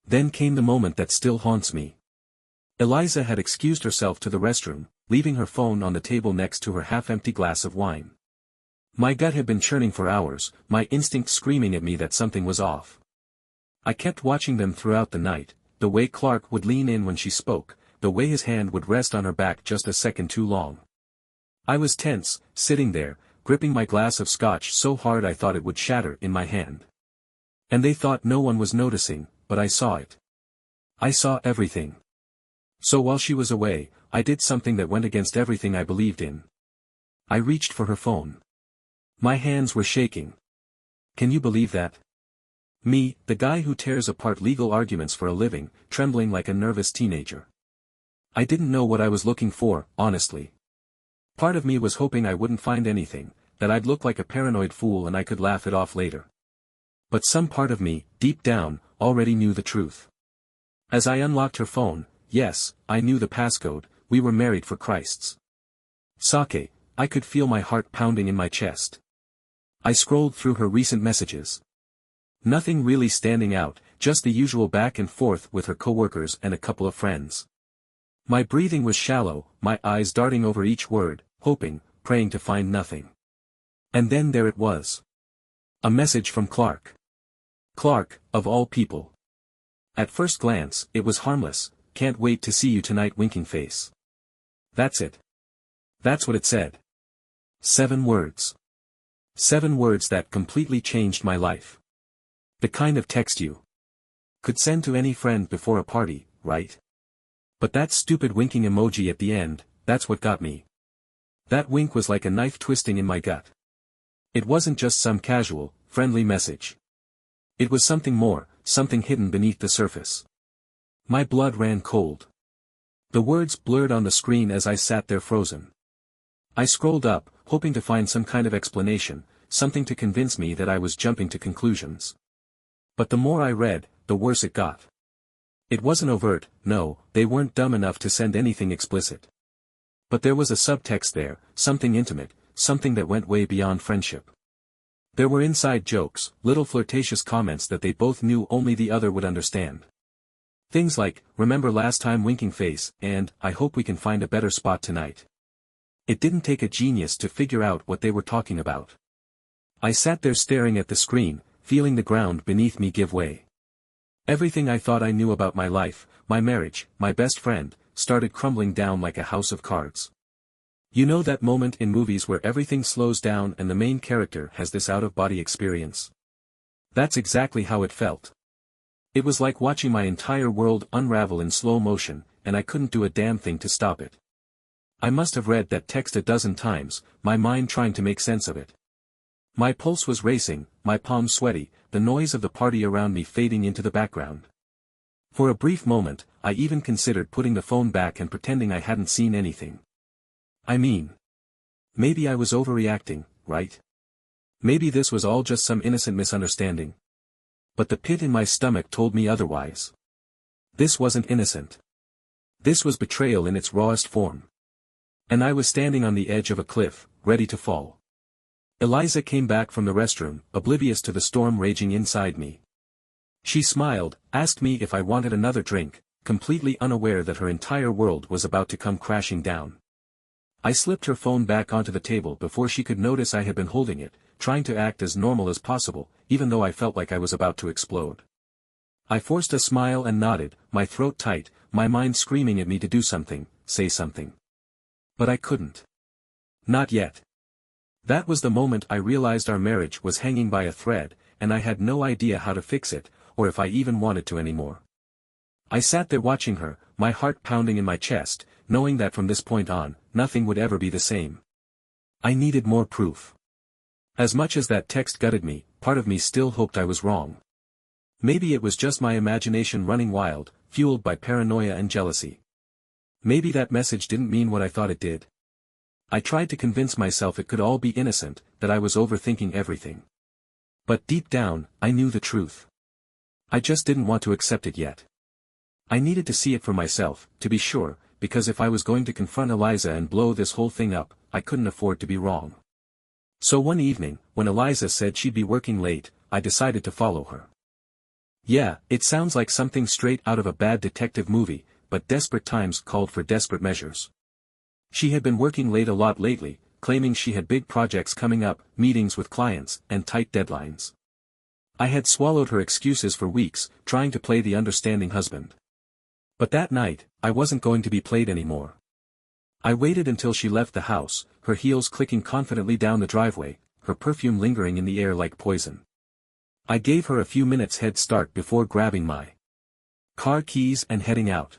Then came the moment that still haunts me. Eliza had excused herself to the restroom, leaving her phone on the table next to her half-empty glass of wine. My gut had been churning for hours, my instinct screaming at me that something was off. I kept watching them throughout the night, the way Clark would lean in when she spoke, the way his hand would rest on her back just a second too long. I was tense, sitting there, gripping my glass of scotch so hard I thought it would shatter in my hand. And they thought no one was noticing, but I saw it. I saw everything. So while she was away, I did something that went against everything I believed in. I reached for her phone. My hands were shaking. Can you believe that? Me, the guy who tears apart legal arguments for a living, trembling like a nervous teenager. I didn't know what I was looking for, honestly. Part of me was hoping I wouldn't find anything, that I'd look like a paranoid fool and I could laugh it off later. But some part of me, deep down, already knew the truth. As I unlocked her phone, yes, I knew the passcode, we were married for Christ's sake. I could feel my heart pounding in my chest. I scrolled through her recent messages. Nothing really standing out, just the usual back and forth with her coworkers and a couple of friends. My breathing was shallow, my eyes darting over each word, hoping, praying to find nothing. And then there it was. A message from Clark. Clark, of all people. At first glance, it was harmless, "Can't wait to see you tonight, winking face." That's it. That's what it said. 7 words. 7 words that completely changed my life. The kind of text you could send to any friend before a party, right? But that stupid winking emoji at the end, that's what got me. That wink was like a knife twisting in my gut. It wasn't just some casual, friendly message. It was something more, something hidden beneath the surface. My blood ran cold. The words blurred on the screen as I sat there frozen. I scrolled up, hoping to find some kind of explanation, something to convince me that I was jumping to conclusions. But the more I read, the worse it got. It wasn't overt, no, they weren't dumb enough to send anything explicit. But there was a subtext there, something intimate, something that went way beyond friendship. There were inside jokes, little flirtatious comments that they both knew only the other would understand. Things like, "Remember last time, winking face," and, "I hope we can find a better spot tonight." It didn't take a genius to figure out what they were talking about. I sat there staring at the screen, feeling the ground beneath me give way. Everything I thought I knew about my life, my marriage, my best friend, started crumbling down like a house of cards. You know that moment in movies where everything slows down and the main character has this out-of-body experience? That's exactly how it felt. It was like watching my entire world unravel in slow motion, and I couldn't do a damn thing to stop it. I must have read that text a dozen times, my mind trying to make sense of it. My pulse was racing, my palms sweaty, the noise of the party around me fading into the background. For a brief moment, I even considered putting the phone back and pretending I hadn't seen anything. I mean, maybe I was overreacting, right? Maybe this was all just some innocent misunderstanding. But the pit in my stomach told me otherwise. This wasn't innocent. This was betrayal in its rawest form. And I was standing on the edge of a cliff, ready to fall. Eliza came back from the restroom, oblivious to the storm raging inside me. She smiled, asked me if I wanted another drink, completely unaware that her entire world was about to come crashing down. I slipped her phone back onto the table before she could notice I had been holding it, trying to act as normal as possible, even though I felt like I was about to explode. I forced a smile and nodded, my throat tight, my mind screaming at me to do something, say something. But I couldn't. Not yet. That was the moment I realized our marriage was hanging by a thread, and I had no idea how to fix it, or if I even wanted to anymore. I sat there watching her, my heart pounding in my chest, knowing that from this point on, nothing would ever be the same. I needed more proof. As much as that text gutted me, part of me still hoped I was wrong. Maybe it was just my imagination running wild, fueled by paranoia and jealousy. Maybe that message didn't mean what I thought it did. I tried to convince myself it could all be innocent, that I was overthinking everything. But deep down, I knew the truth. I just didn't want to accept it yet. I needed to see it for myself, to be sure, because if I was going to confront Eliza and blow this whole thing up, I couldn't afford to be wrong. So one evening, when Eliza said she'd be working late, I decided to follow her. Yeah, it sounds like something straight out of a bad detective movie, but desperate times called for desperate measures. She had been working late a lot lately, claiming she had big projects coming up, meetings with clients, and tight deadlines. I had swallowed her excuses for weeks, trying to play the understanding husband. But that night, I wasn't going to be played anymore. I waited until she left the house, her heels clicking confidently down the driveway, her perfume lingering in the air like poison. I gave her a few minutes head start before grabbing my car keys and heading out.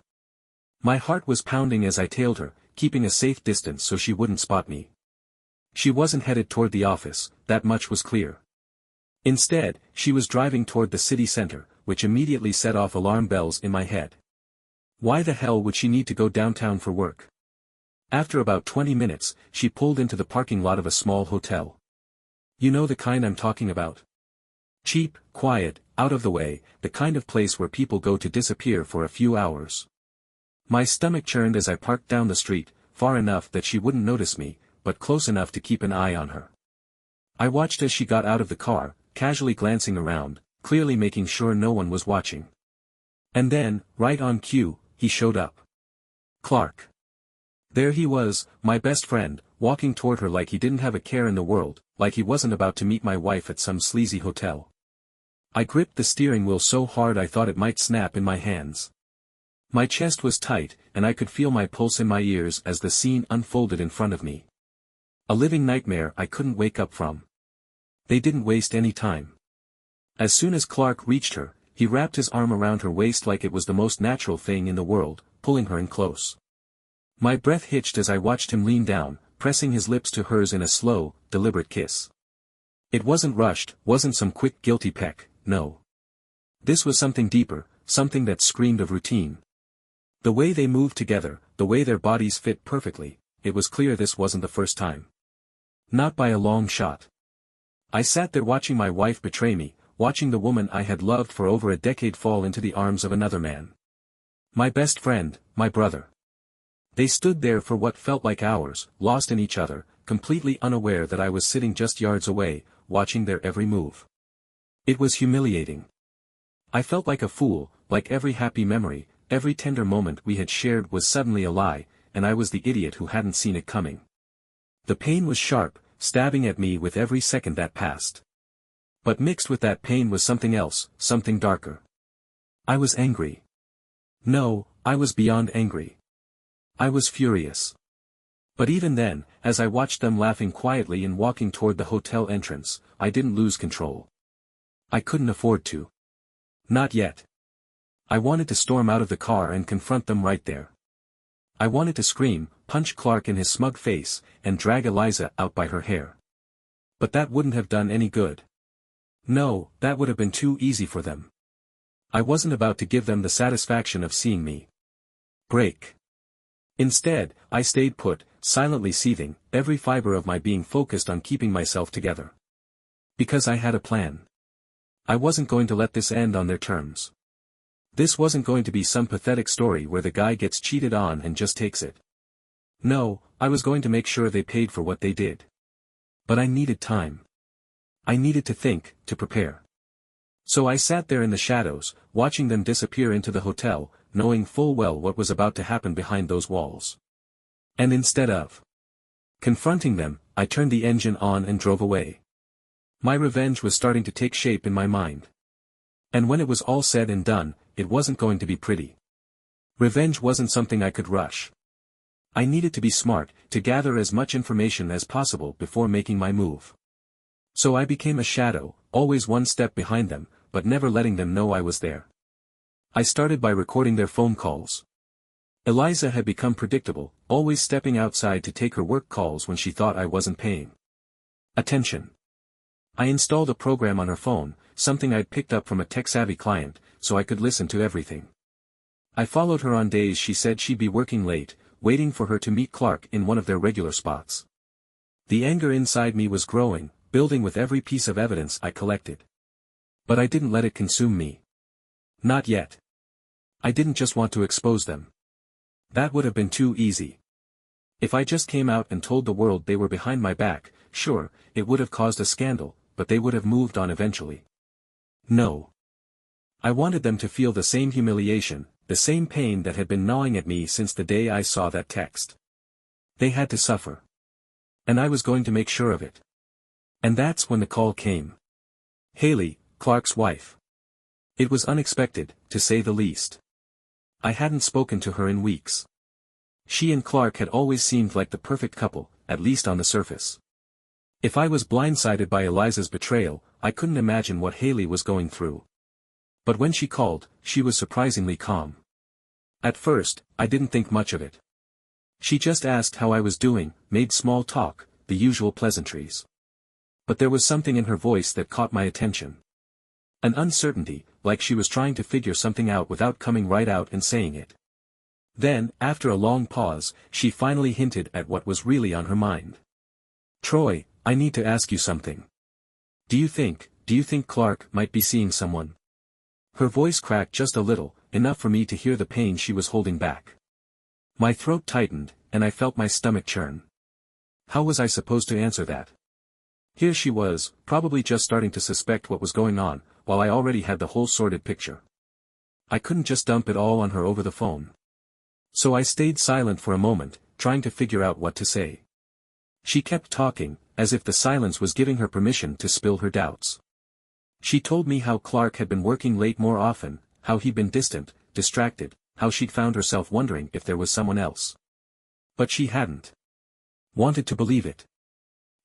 My heart was pounding as I tailed her, keeping a safe distance so she wouldn't spot me. She wasn't headed toward the office, that much was clear. Instead, she was driving toward the city center, which immediately set off alarm bells in my head. Why the hell would she need to go downtown for work? After about 20 minutes, she pulled into the parking lot of a small hotel. You know the kind I'm talking about. Cheap, quiet, out of the way, the kind of place where people go to disappear for a few hours. My stomach churned as I parked down the street, far enough that she wouldn't notice me, but close enough to keep an eye on her. I watched as she got out of the car, casually glancing around, clearly making sure no one was watching. And then, right on cue, he showed up. Clark. There he was, my best friend, walking toward her like he didn't have a care in the world, like he wasn't about to meet my wife at some sleazy hotel. I gripped the steering wheel so hard I thought it might snap in my hands. My chest was tight, and I could feel my pulse in my ears as the scene unfolded in front of me. A living nightmare I couldn't wake up from. They didn't waste any time. As soon as Clark reached her, he wrapped his arm around her waist like it was the most natural thing in the world, pulling her in close. My breath hitched as I watched him lean down, pressing his lips to hers in a slow, deliberate kiss. It wasn't rushed, wasn't some quick guilty peck, no. This was something deeper, something that screamed of routine. The way they moved together, the way their bodies fit perfectly, it was clear this wasn't the first time. Not by a long shot. I sat there watching my wife betray me, watching the woman I had loved for over a decade fall into the arms of another man. My best friend, my brother. They stood there for what felt like hours, lost in each other, completely unaware that I was sitting just yards away, watching their every move. It was humiliating. I felt like a fool, like every happy memory, every tender moment we had shared was suddenly a lie, and I was the idiot who hadn't seen it coming. The pain was sharp, stabbing at me with every second that passed. But mixed with that pain was something else, something darker. I was angry. No, I was beyond angry. I was furious. But even then, as I watched them laughing quietly and walking toward the hotel entrance, I didn't lose control. I couldn't afford to. Not yet. I wanted to storm out of the car and confront them right there. I wanted to scream, punch Clark in his smug face, and drag Eliza out by her hair. But that wouldn't have done any good. No, that would have been too easy for them. I wasn't about to give them the satisfaction of seeing me break. Instead, I stayed put, silently seething, every fiber of my being focused on keeping myself together. Because I had a plan. I wasn't going to let this end on their terms. This wasn't going to be some pathetic story where the guy gets cheated on and just takes it. No, I was going to make sure they paid for what they did. But I needed time. I needed to think, to prepare. So I sat there in the shadows, watching them disappear into the hotel, knowing full well what was about to happen behind those walls. And instead of confronting them, I turned the engine on and drove away. My revenge was starting to take shape in my mind. And when it was all said and done, it wasn't going to be pretty. Revenge wasn't something I could rush. I needed to be smart, to gather as much information as possible before making my move. So I became a shadow, always one step behind them, but never letting them know I was there. I started by recording their phone calls. Eliza had become predictable, always stepping outside to take her work calls when she thought I wasn't paying attention. I installed a program on her phone, something I'd picked up from a tech-savvy client, so I could listen to everything. I followed her on days she said she'd be working late, waiting for her to meet Clark in one of their regular spots. The anger inside me was growing, building with every piece of evidence I collected. But I didn't let it consume me. Not yet. I didn't just want to expose them. That would have been too easy. If I just came out and told the world they were behind my back, sure, it would have caused a scandal, but they would have moved on eventually. No. I wanted them to feel the same humiliation, the same pain that had been gnawing at me since the day I saw that text. They had to suffer. And I was going to make sure of it. And that's when the call came. Haley, Clark's wife. It was unexpected, to say the least. I hadn't spoken to her in weeks. She and Clark had always seemed like the perfect couple, at least on the surface. If I was blindsided by Eliza's betrayal, I couldn't imagine what Haley was going through. But when she called, she was surprisingly calm. At first, I didn't think much of it. She just asked how I was doing, made small talk, the usual pleasantries. But there was something in her voice that caught my attention. An uncertainty, like she was trying to figure something out without coming right out and saying it. Then, after a long pause, she finally hinted at what was really on her mind. "Troy, I need to ask you something. Do you think Clark might be seeing someone?" Her voice cracked just a little, enough for me to hear the pain she was holding back. My throat tightened, and I felt my stomach churn. How was I supposed to answer that? Here she was, probably just starting to suspect what was going on, while I already had the whole sordid picture. I couldn't just dump it all on her over the phone. So I stayed silent for a moment, trying to figure out what to say. She kept talking, as if the silence was giving her permission to spill her doubts. She told me how Clark had been working late more often, how he'd been distant, distracted, how she'd found herself wondering if there was someone else. But she hadn't wanted to believe it.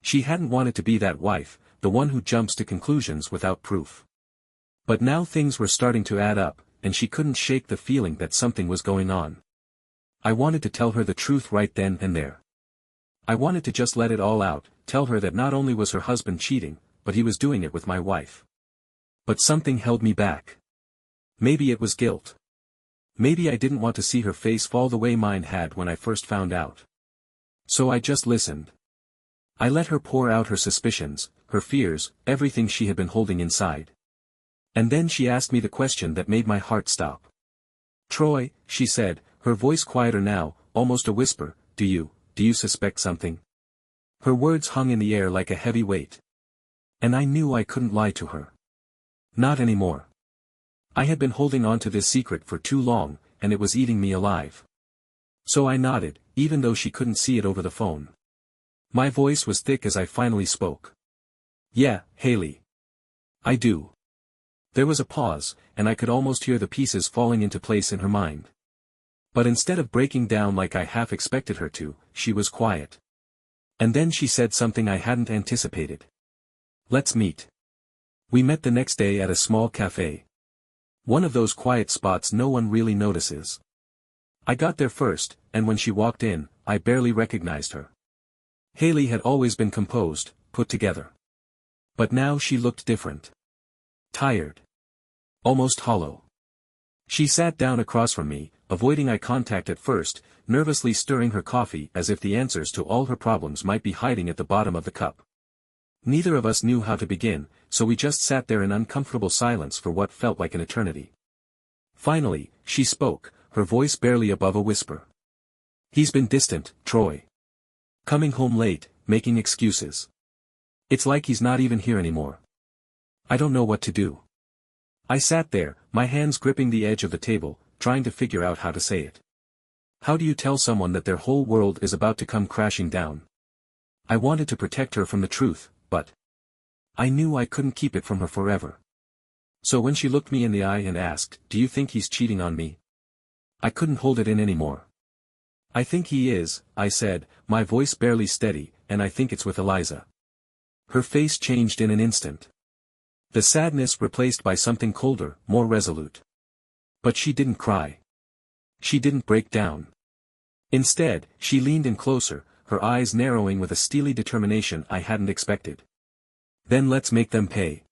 She hadn't wanted to be that wife, the one who jumps to conclusions without proof. But now things were starting to add up, and she couldn't shake the feeling that something was going on. I wanted to tell her the truth right then and there. I wanted to just let it all out, tell her that not only was her husband cheating, but he was doing it with my wife. But something held me back. Maybe it was guilt. Maybe I didn't want to see her face fall the way mine had when I first found out. So I just listened. I let her pour out her suspicions, her fears, everything she had been holding inside. And then she asked me the question that made my heart stop. "Troy," she said, her voice quieter now, almost a whisper, do you suspect something?" Her words hung in the air like a heavy weight. And I knew I couldn't lie to her. Not anymore. I had been holding on to this secret for too long, and it was eating me alive. So I nodded, even though she couldn't see it over the phone. My voice was thick as I finally spoke. "Yeah, Haley. I do." There was a pause, and I could almost hear the pieces falling into place in her mind. But instead of breaking down like I half expected her to, she was quiet. And then she said something I hadn't anticipated. "Let's meet." We met the next day at a small cafe. One of those quiet spots no one really notices. I got there first, and when she walked in, I barely recognized her. Haley had always been composed, put together. But now she looked different. Tired. Almost hollow. She sat down across from me, avoiding eye contact at first, nervously stirring her coffee as if the answers to all her problems might be hiding at the bottom of the cup. Neither of us knew how to begin, so we just sat there in uncomfortable silence for what felt like an eternity. Finally, she spoke, her voice barely above a whisper. "He's been distant, Troy. Coming home late, making excuses. It's like he's not even here anymore. I don't know what to do." I sat there, my hands gripping the edge of the table, trying to figure out how to say it. How do you tell someone that their whole world is about to come crashing down? I wanted to protect her from the truth, but I knew I couldn't keep it from her forever. So when she looked me in the eye and asked, "Do you think he's cheating on me?" I couldn't hold it in anymore. "I think he is," I said, my voice barely steady, "and I think it's with Eliza." Her face changed in an instant. The sadness replaced by something colder, more resolute. But she didn't cry. She didn't break down. Instead, she leaned in closer, her eyes narrowing with a steely determination I hadn't expected. "Then let's make them pay."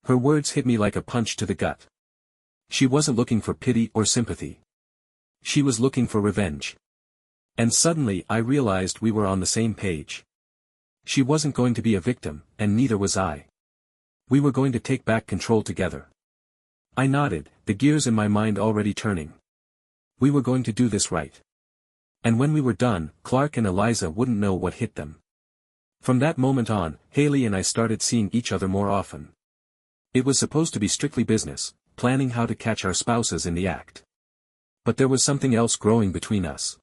Her words hit me like a punch to the gut. She wasn't looking for pity or sympathy. She was looking for revenge. And suddenly I realized we were on the same page. She wasn't going to be a victim, and neither was I. We were going to take back control together. I nodded, the gears in my mind already turning. We were going to do this right. And when we were done, Clark and Eliza wouldn't know what hit them. From that moment on, Haley and I started seeing each other more often. It was supposed to be strictly business, planning how to catch our spouses in the act. But there was something else growing between us.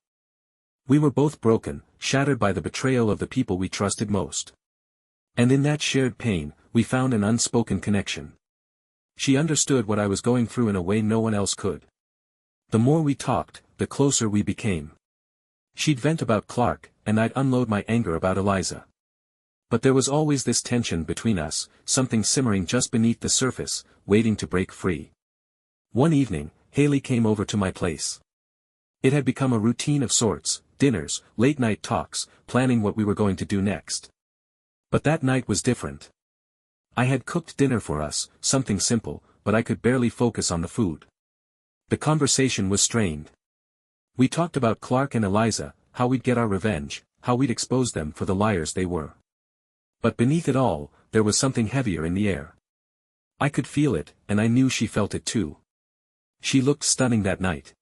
We were both broken, shattered by the betrayal of the people we trusted most. And in that shared pain, we found an unspoken connection. She understood what I was going through in a way no one else could. The more we talked, the closer we became. She'd vent about Clark, and I'd unload my anger about Eliza. But there was always this tension between us, something simmering just beneath the surface, waiting to break free. One evening, Haley came over to my place. It had become a routine of sorts, dinners, late-night talks, planning what we were going to do next. But that night was different. I had cooked dinner for us, something simple, but I could barely focus on the food. The conversation was strained. We talked about Clark and Eliza, how we'd get our revenge, how we'd expose them for the liars they were. But beneath it all, there was something heavier in the air. I could feel it, and I knew she felt it too. She looked stunning that night.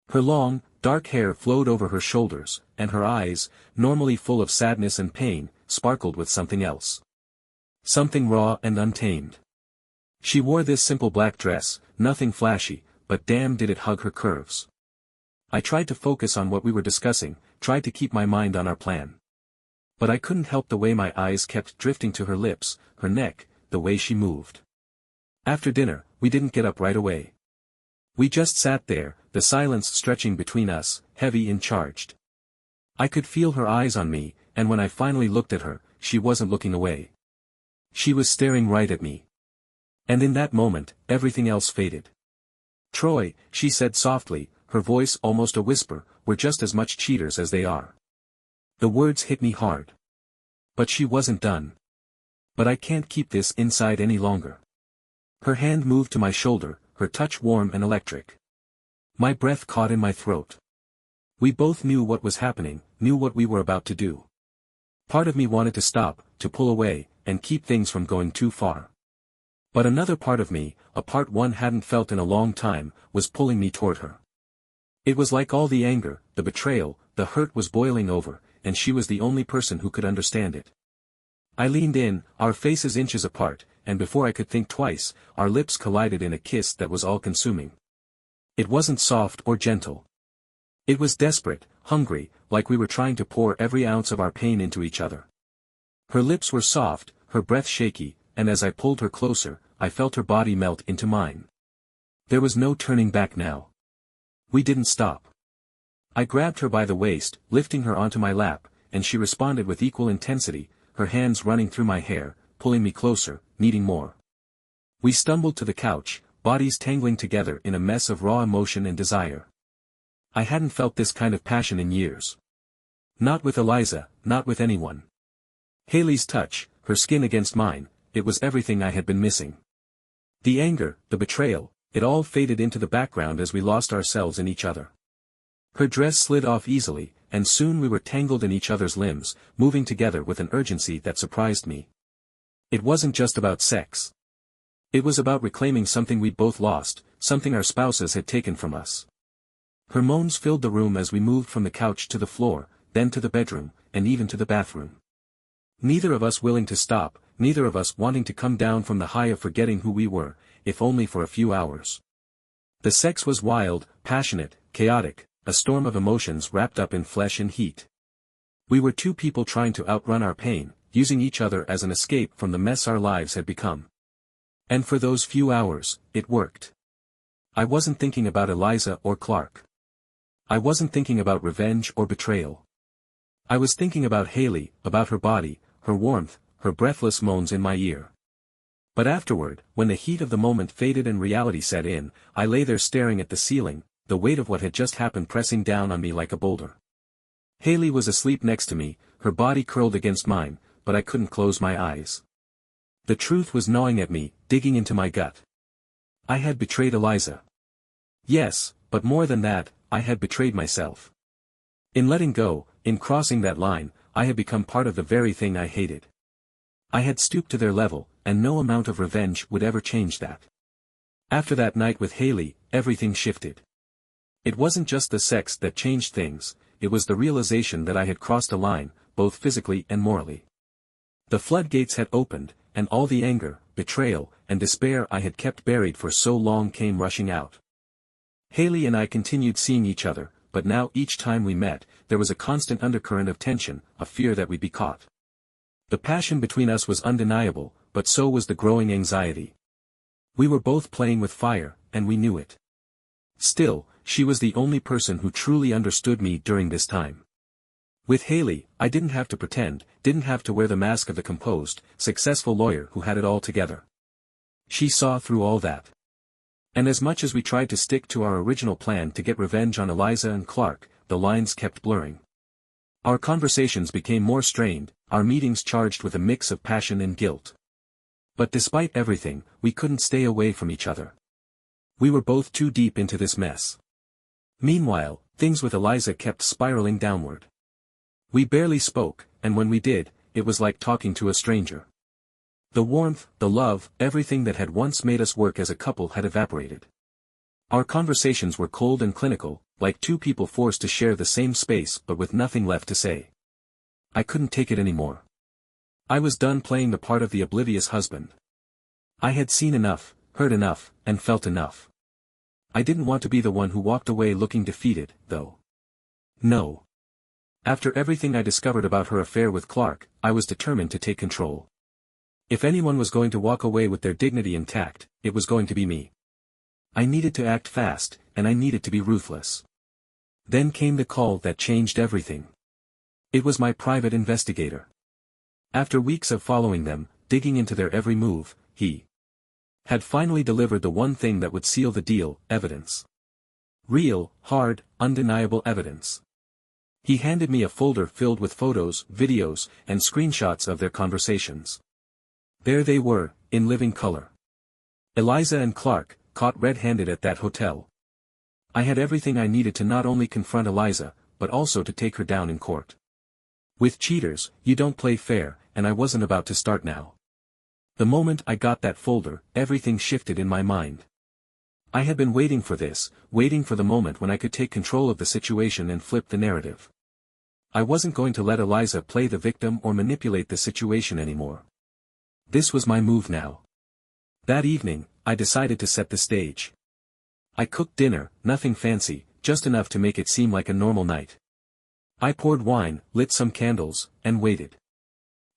Her long, dark hair flowed over her shoulders, and her eyes, normally full of sadness and pain, sparkled with something else. Something raw and untamed. She wore this simple black dress, nothing flashy, but damn did it hug her curves. I tried to focus on what we were discussing, tried to keep my mind on our plan. But I couldn't help the way my eyes kept drifting to her lips, her neck, the way she moved. After dinner, we didn't get up right away. We just sat there, the silence stretching between us, heavy and charged. I could feel her eyes on me, and when I finally looked at her, she wasn't looking away. She was staring right at me. And in that moment, everything else faded. "Troy," she said softly, her voice almost a whisper, "we're just as much cheaters as they are." The words hit me hard. But she wasn't done. "But I can't keep this inside any longer." Her hand moved to my shoulder, her touch warm and electric. My breath caught in my throat. We both knew what was happening, knew what we were about to do. Part of me wanted to stop, to pull away, and keep things from going too far. But another part of me, a part one hadn't felt in a long time, was pulling me toward her. It was like all the anger, the betrayal, the hurt was boiling over, and she was the only person who could understand it. I leaned in, our faces inches apart, and before I could think twice, our lips collided in a kiss that was all-consuming. It wasn't soft or gentle. It was desperate, hungry, like we were trying to pour every ounce of our pain into each other. Her lips were soft, her breath shaky, and as I pulled her closer, I felt her body melt into mine. There was no turning back now. We didn't stop. I grabbed her by the waist, lifting her onto my lap, and she responded with equal intensity, her hands running through my hair, pulling me closer, needing more. We stumbled to the couch, bodies tangling together in a mess of raw emotion and desire. I hadn't felt this kind of passion in years. Not with Eliza, not with anyone. Haley's touch, her skin against mine, it was everything I had been missing. The anger, the betrayal, it all faded into the background as we lost ourselves in each other. Her dress slid off easily, and soon we were tangled in each other's limbs, moving together with an urgency that surprised me. It wasn't just about sex. It was about reclaiming something we'd both lost, something our spouses had taken from us. Her moans filled the room as we moved from the couch to the floor, then to the bedroom, and even to the bathroom. Neither of us willing to stop, neither of us wanting to come down from the high of forgetting who we were, if only for a few hours. The sex was wild, passionate, chaotic, a storm of emotions wrapped up in flesh and heat. We were two people trying to outrun our pain, using each other as an escape from the mess our lives had become. And for those few hours, it worked. I wasn't thinking about Eliza or Clark. I wasn't thinking about revenge or betrayal. I was thinking about Haley, about her body, her warmth, her breathless moans in my ear. But afterward, when the heat of the moment faded and reality set in, I lay there staring at the ceiling, the weight of what had just happened pressing down on me like a boulder. Haley was asleep next to me, her body curled against mine, but I couldn't close my eyes. The truth was gnawing at me, digging into my gut. I had betrayed Eliza. Yes, but more than that, I had betrayed myself. In letting go, in crossing that line, I had become part of the very thing I hated. I had stooped to their level, and no amount of revenge would ever change that. After that night with Haley, everything shifted. It wasn't just the sex that changed things, it was the realization that I had crossed a line, both physically and morally. The floodgates had opened, and all the anger, betrayal, and despair I had kept buried for so long came rushing out. Haley and I continued seeing each other, but now each time we met, there was a constant undercurrent of tension, a fear that we'd be caught. The passion between us was undeniable, but so was the growing anxiety. We were both playing with fire, and we knew it. Still, she was the only person who truly understood me during this time. With Haley, I didn't have to pretend, didn't have to wear the mask of the composed, successful lawyer who had it all together. She saw through all that. And as much as we tried to stick to our original plan to get revenge on Eliza and Clark, the lines kept blurring. Our conversations became more strained, our meetings charged with a mix of passion and guilt. But despite everything, we couldn't stay away from each other. We were both too deep into this mess. Meanwhile, things with Eliza kept spiraling downward. We barely spoke, and when we did, it was like talking to a stranger. The warmth, the love, everything that had once made us work as a couple had evaporated. Our conversations were cold and clinical, like two people forced to share the same space but with nothing left to say. I couldn't take it anymore. I was done playing the part of the oblivious husband. I had seen enough, heard enough, and felt enough. I didn't want to be the one who walked away looking defeated, though. No. After everything I discovered about her affair with Clark, I was determined to take control. If anyone was going to walk away with their dignity intact, it was going to be me. I needed to act fast, and I needed to be ruthless. Then came the call that changed everything. It was my private investigator. After weeks of following them, digging into their every move, he had finally delivered the one thing that would seal the deal: evidence. Real, hard, undeniable evidence. He handed me a folder filled with photos, videos, and screenshots of their conversations. There they were, in living color. Eliza and Clark, caught red-handed at that hotel. I had everything I needed to not only confront Eliza, but also to take her down in court. With cheaters, you don't play fair, and I wasn't about to start now. The moment I got that folder, everything shifted in my mind. I had been waiting for this, waiting for the moment when I could take control of the situation and flip the narrative. I wasn't going to let Eliza play the victim or manipulate the situation anymore. This was my move now. That evening, I decided to set the stage. I cooked dinner, nothing fancy, just enough to make it seem like a normal night. I poured wine, lit some candles, and waited.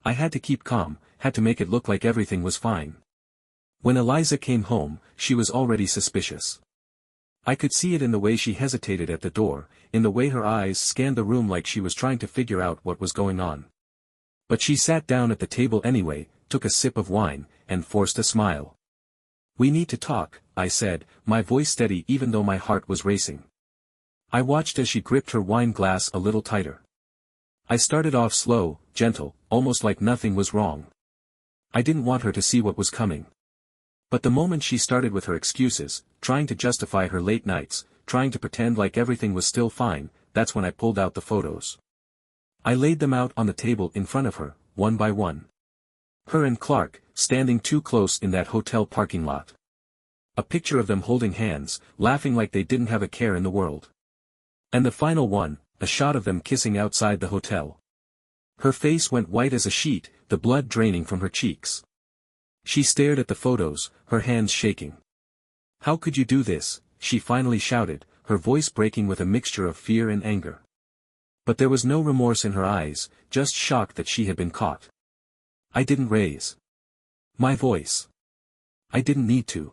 I had to keep calm, had to make it look like everything was fine. When Eliza came home, she was already suspicious. I could see it in the way she hesitated at the door, in the way her eyes scanned the room like she was trying to figure out what was going on. But she sat down at the table anyway, took a sip of wine, and forced a smile. "We need to talk," I said, my voice steady even though my heart was racing. I watched as she gripped her wine glass a little tighter. I started off slow, gentle, almost like nothing was wrong. I didn't want her to see what was coming. But the moment she started with her excuses, trying to justify her late nights, trying to pretend like everything was still fine, that's when I pulled out the photos. I laid them out on the table in front of her, one by one. Her and Clark, standing too close in that hotel parking lot. A picture of them holding hands, laughing like they didn't have a care in the world. And the final one, a shot of them kissing outside the hotel. Her face went white as a sheet, the blood draining from her cheeks. She stared at the photos, her hands shaking. "How could you do this?" she finally shouted, her voice breaking with a mixture of fear and anger. But there was no remorse in her eyes, just shock that she had been caught. I didn't raise my voice. I didn't need to.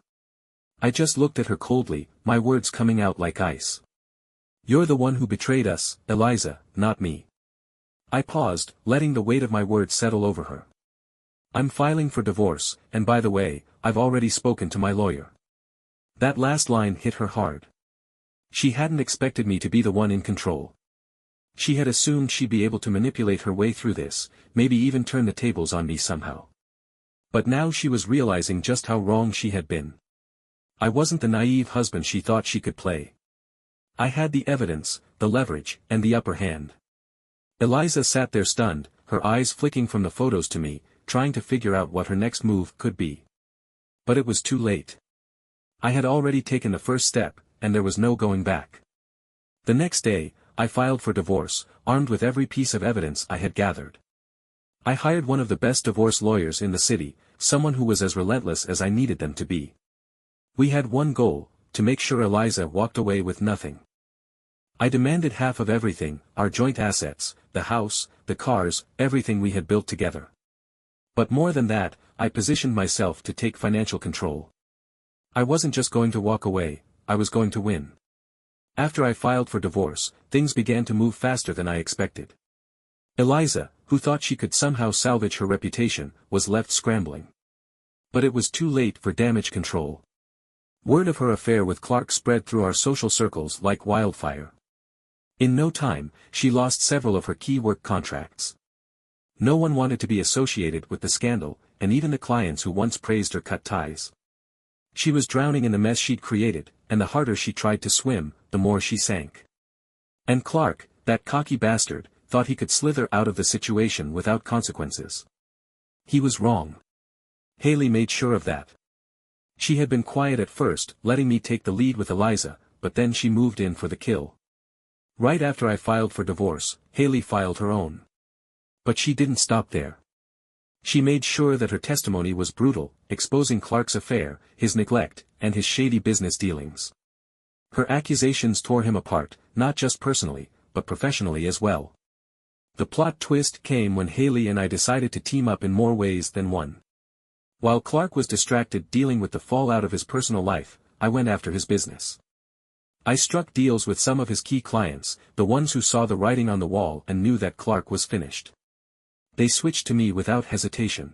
I just looked at her coldly, my words coming out like ice. "You're the one who betrayed us, Eliza, not me." I paused, letting the weight of my words settle over her. "I'm filing for divorce, and by the way, I've already spoken to my lawyer." That last line hit her hard. She hadn't expected me to be the one in control. She had assumed she'd be able to manipulate her way through this, maybe even turn the tables on me somehow. But now she was realizing just how wrong she had been. I wasn't the naive husband she thought she could play. I had the evidence, the leverage, and the upper hand. Eliza sat there stunned, her eyes flicking from the photos to me, trying to figure out what her next move could be. But it was too late. I had already taken the first step, and there was no going back. The next day, I filed for divorce, armed with every piece of evidence I had gathered. I hired one of the best divorce lawyers in the city, someone who was as relentless as I needed them to be. We had one goal, to make sure Eliza walked away with nothing. I demanded half of everything, our joint assets, the house, the cars, everything we had built together. But more than that, I positioned myself to take financial control. I wasn't just going to walk away, I was going to win. After I filed for divorce, things began to move faster than I expected. Eliza, who thought she could somehow salvage her reputation, was left scrambling. But it was too late for damage control. Word of her affair with Clark spread through our social circles like wildfire. In no time, she lost several of her key work contracts. No one wanted to be associated with the scandal, and even the clients who once praised her cut ties. She was drowning in the mess she'd created, and the harder she tried to swim, the more she sank. And Clark, that cocky bastard, thought he could slither out of the situation without consequences. He was wrong. Haley made sure of that. She had been quiet at first, letting me take the lead with Eliza, but then she moved in for the kill. Right after I filed for divorce, Haley filed her own. But she didn't stop there. She made sure that her testimony was brutal, exposing Clark's affair, his neglect, and his shady business dealings. Her accusations tore him apart, not just personally, but professionally as well. The plot twist came when Haley and I decided to team up in more ways than one. While Clark was distracted dealing with the fallout of his personal life, I went after his business. I struck deals with some of his key clients, the ones who saw the writing on the wall and knew that Clark was finished. They switched to me without hesitation.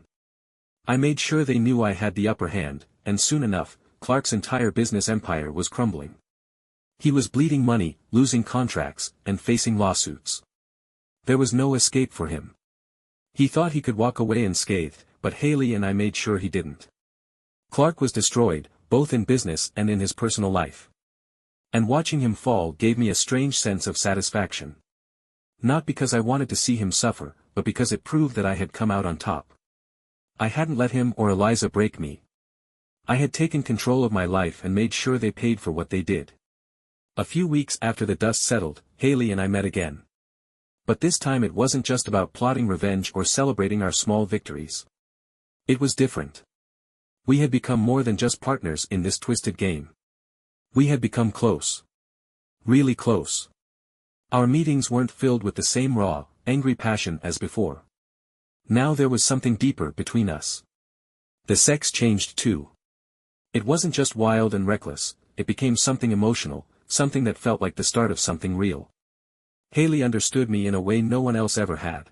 I made sure they knew I had the upper hand, and soon enough, Clark's entire business empire was crumbling. He was bleeding money, losing contracts, and facing lawsuits. There was no escape for him. He thought he could walk away unscathed, but Haley and I made sure he didn't. Clark was destroyed, both in business and in his personal life. And watching him fall gave me a strange sense of satisfaction. Not because I wanted to see him suffer, but because it proved that I had come out on top. I hadn't let him or Eliza break me. I had taken control of my life and made sure they paid for what they did. A few weeks after the dust settled, Haley and I met again. But this time it wasn't just about plotting revenge or celebrating our small victories. It was different. We had become more than just partners in this twisted game. We had become close. Really close. Our meetings weren't filled with the same raw, angry passion as before. Now there was something deeper between us. The sex changed too. It wasn't just wild and reckless, it became something emotional, something that felt like the start of something real. Haley understood me in a way no one else ever had.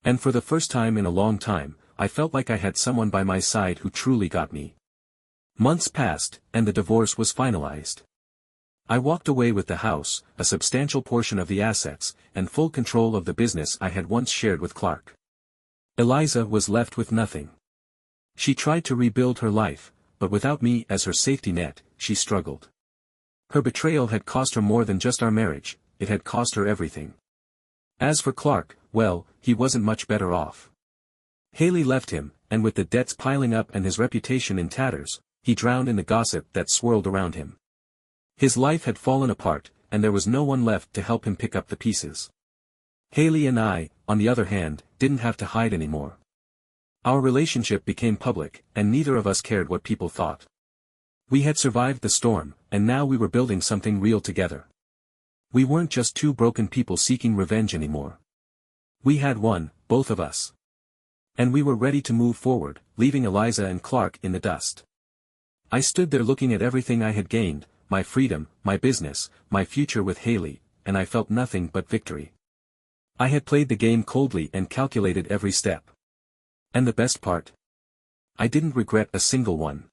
And for the first time in a long time, I felt like I had someone by my side who truly got me. Months passed, and the divorce was finalized. I walked away with the house, a substantial portion of the assets, and full control of the business I had once shared with Clark. Eliza was left with nothing. She tried to rebuild her life, but without me as her safety net, she struggled. Her betrayal had cost her more than just our marriage, it had cost her everything. As for Clark, well, he wasn't much better off. Haley left him, and with the debts piling up and his reputation in tatters, he drowned in the gossip that swirled around him. His life had fallen apart, and there was no one left to help him pick up the pieces. Haley and I, on the other hand, didn't have to hide anymore. Our relationship became public, and neither of us cared what people thought. We had survived the storm, and now we were building something real together. We weren't just two broken people seeking revenge anymore. We had won, both of us. And we were ready to move forward, leaving Eliza and Clark in the dust. I stood there looking at everything I had gained, my freedom, my business, my future with Haley, and I felt nothing but victory. I had played the game coldly and calculated every step. And the best part? I didn't regret a single one.